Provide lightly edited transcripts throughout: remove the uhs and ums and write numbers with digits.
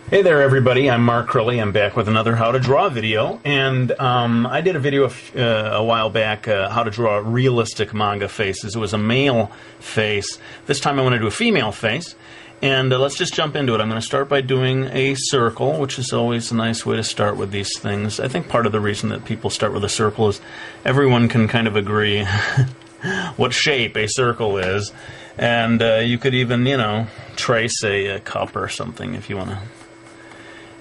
Hey there everybody, I'm Mark Crilley. I'm back with another How to Draw video, and I did a video a while back, how to draw realistic manga faces. It was a male face. This time I want to do a female face, and let's just jump into it. I'm going to start by doing a circle, which is always a nice way to start with these things. I think part of the reason that people start with a circle is everyone can kind of agree what shape a circle is, and you could even, trace a cup or something if you want to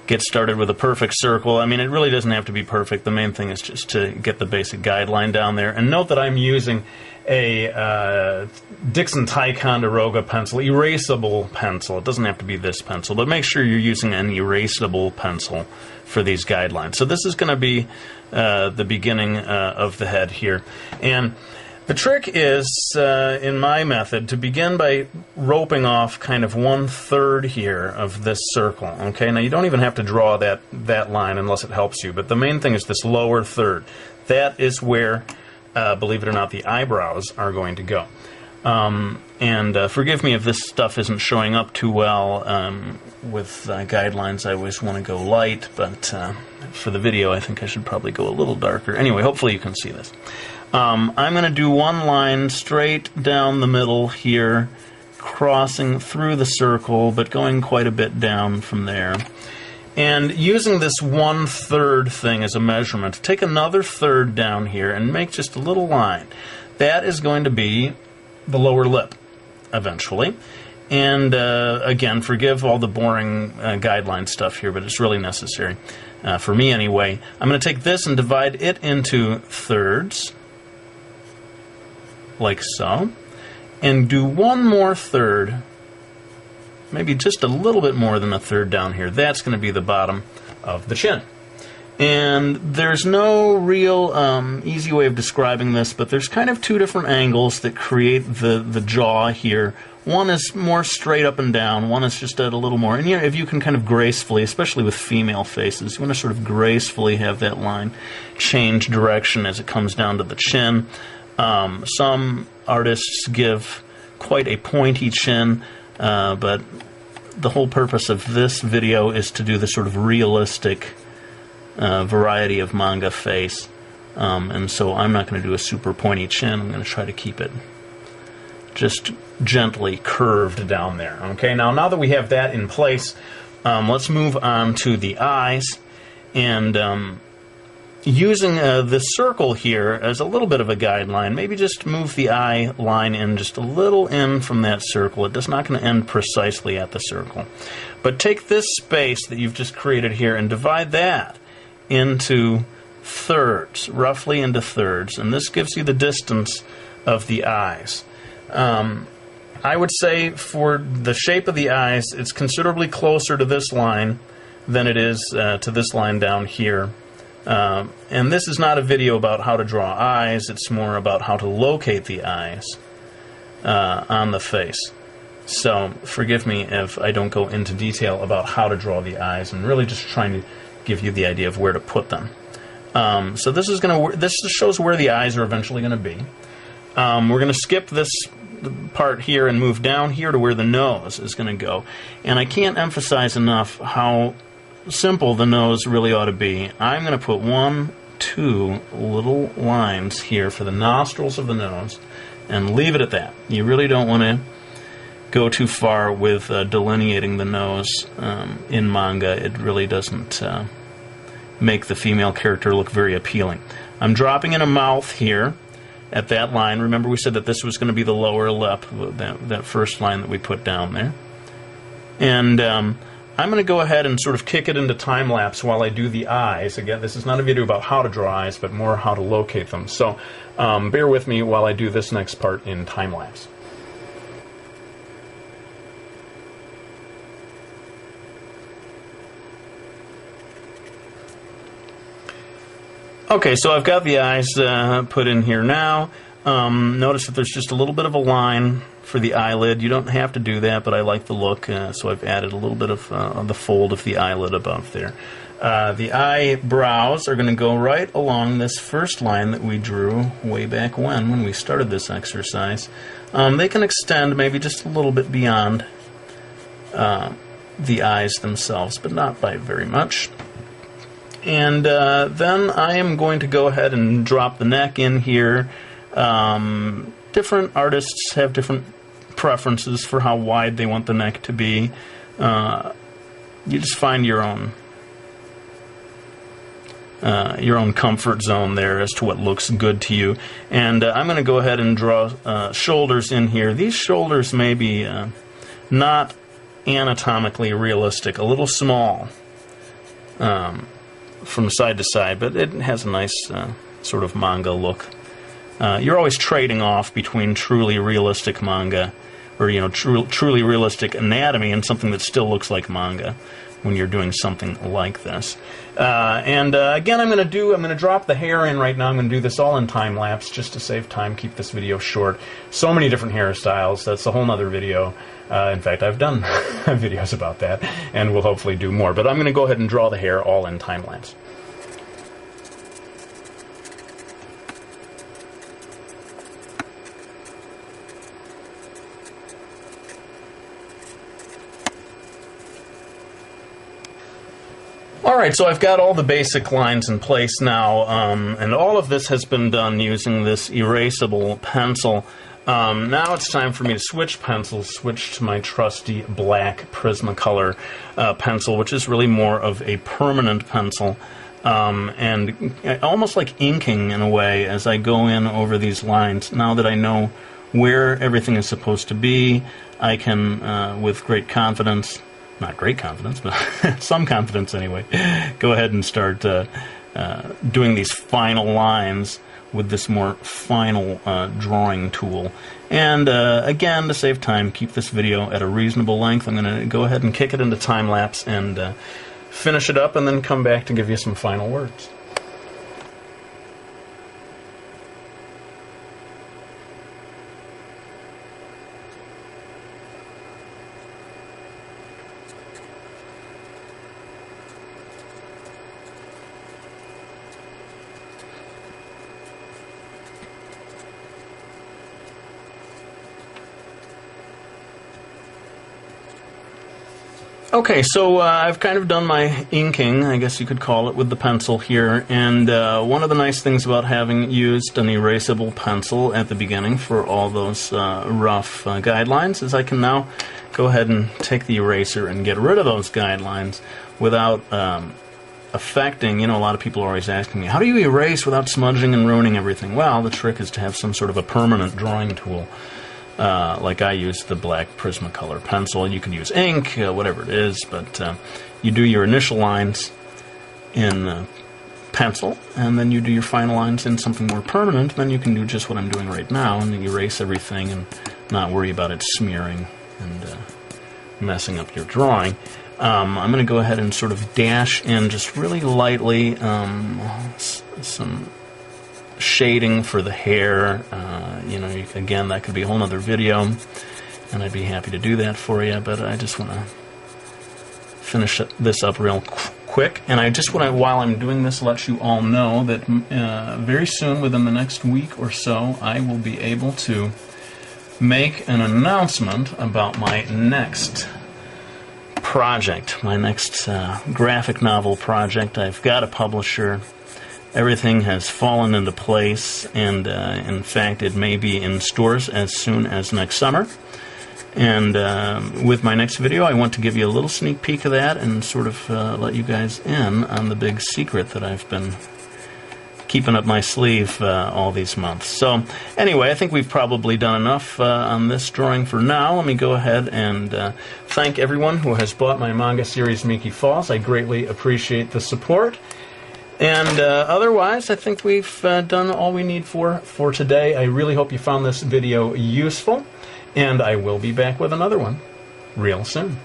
get started with a perfect circle. I mean, it really doesn't have to be perfect. The main thing is just to get the basic guideline down there. And note that I'm using a Dixon Ticonderoga pencil, erasable pencil. It doesn't have to be this pencil, but make sure you're using an erasable pencil for these guidelines. So this is going to be the beginning of the head here. And the trick is, in my method, to begin by roping off kind of 1/3 here of this circle. Okay, now you don't even have to draw that line unless it helps you, but the main thing is this lower third. That is where, believe it or not, the eyebrows are going to go. Forgive me if this stuff isn't showing up too well. With guidelines, I always want to go light, but for the video, I think I should probably go a little darker. Anyway, hopefully you can see this. I'm going to do one line straight down the middle here, crossing through the circle, but going quite a bit down from there. And using this 1/3 thing as a measurement, take another third down here and make just a little line. That is going to be the lower lip, eventually. And again, forgive all the boring guideline stuff here, but it's really necessary, for me anyway. I'm going to take this and divide it into thirds, like so, and do one more third, maybe just a little bit more than a third down here. That's going to be the bottom of the chin. And there's no real easy way of describing this, but there's kind of two different angles that create the jaw here. One is more straight up and down, one is just at a little more. And if you can kind of gracefully, especially with female faces, you want to sort of gracefully have that line change direction as it comes down to the chin. Some artists give quite a pointy chin, but the whole purpose of this video is to do the sort of realistic variety of manga face, and so I'm not going to do a super pointy chin. I'm going to try to keep it just gently curved down there. Okay, now that we have that in place, let's move on to the eyes, and using this circle here as a little bit of a guideline, maybe just move the eye line in just a little in from that circle. It's not going to end precisely at the circle. But take this space that you've just created here and divide that into thirds, roughly into thirds, and this gives you the distance of the eyes. I would say for the shape of the eyes, it's considerably closer to this line than it is to this line down here. And this is not a video about how to draw eyes, it's more about how to locate the eyes on the face. So forgive me if I don't go into detail about how to draw the eyes, and really just trying to give you the idea of where to put them. So this shows where the eyes are eventually going to be. We're going to skip this part here and move down here to where the nose is going to go. And I can't emphasize enough how simple the nose really ought to be. I'm going to put 2 little lines here for the nostrils of the nose and leave it at that. You really don't want to go too far with delineating the nose in manga. It really doesn't make the female character look very appealing. I'm dropping in a mouth here at that line. Remember, we said that this was going to be the lower lip, that first line that we put down there. And I'm going to go ahead and sort of kick it into time-lapse while I do the eyes. Again, this is not a video about how to draw eyes, but more how to locate them. So bear with me while I do this next part in time-lapse. Okay, so I've got the eyes put in here now. Notice that there's just a little bit of a line for the eyelid. You don't have to do that, but I like the look, so I've added a little bit of the fold of the eyelid above there. The eyebrows are going to go right along this first line that we drew way back when we started this exercise. They can extend maybe just a little bit beyond the eyes themselves, but not by very much. And then I am going to go ahead and drop the neck in here. Different artists have different preferences for how wide they want the neck to be. You just find your own comfort zone there as to what looks good to you. And I'm going to go ahead and draw shoulders in here. These shoulders may be not anatomically realistic, a little small from side to side, but it has a nice sort of manga look. You're always trading off between truly realistic manga, or truly realistic anatomy, and something that still looks like manga when you're doing something like this. Again, I'm going to drop the hair in right now. I'm going to do this all in time lapse just to save time, keep this video short. So many different hairstyles. That's a whole nother video. In fact, I've done videos about that, and we'll hopefully do more. But I'm going to go ahead and draw the hair all in time lapse. Alright, so I've got all the basic lines in place now, and all of this has been done using this erasable pencil. Now it's time for me to switch pencils, switch to my trusty black Prismacolor pencil, which is really more of a permanent pencil, and almost like inking in a way as I go in over these lines. Now that I know where everything is supposed to be, I can, with great confidence, not great confidence, but some confidence anyway, go ahead and start doing these final lines with this more final drawing tool. And again, to save time, keep this video at a reasonable length. I'm going to go ahead and kick it into time lapse and finish it up, and then come back to give you some final words. Okay, so I've kind of done my inking, I guess you could call it, with the pencil here, and one of the nice things about having used an erasable pencil at the beginning for all those rough guidelines is I can now go ahead and take the eraser and get rid of those guidelines without affecting, a lot of people are always asking me, how do you erase without smudging and ruining everything? Well, the trick is to have some sort of a permanent drawing tool. Like I use the black Prismacolor pencil. You can use ink, whatever it is, but you do your initial lines in pencil, and then you do your final lines in something more permanent. Then you can do just what I'm doing right now and erase everything and not worry about it smearing and messing up your drawing. I'm going to go ahead and sort of dash in just really lightly some shading for the hair. Again, that could be a whole other video, and I'd be happy to do that for you, but I just want to finish this up real quick. And I just want to, while I'm doing this, let you all know that very soon, within the next week or so, I will be able to make an announcement about my next project, my next graphic novel project. I've got a publisher. Everything has fallen into place, and in fact, it may be in stores as soon as next summer. And with my next video, I want to give you a little sneak peek of that and sort of let you guys in on the big secret that I've been keeping up my sleeve all these months. So anyway, I think we've probably done enough on this drawing for now. Let me go ahead and thank everyone who has bought my manga series, Miki Falls. I greatly appreciate the support. And otherwise, I think we've done all we need for today. I really hope you found this video useful, and I will be back with another one real soon.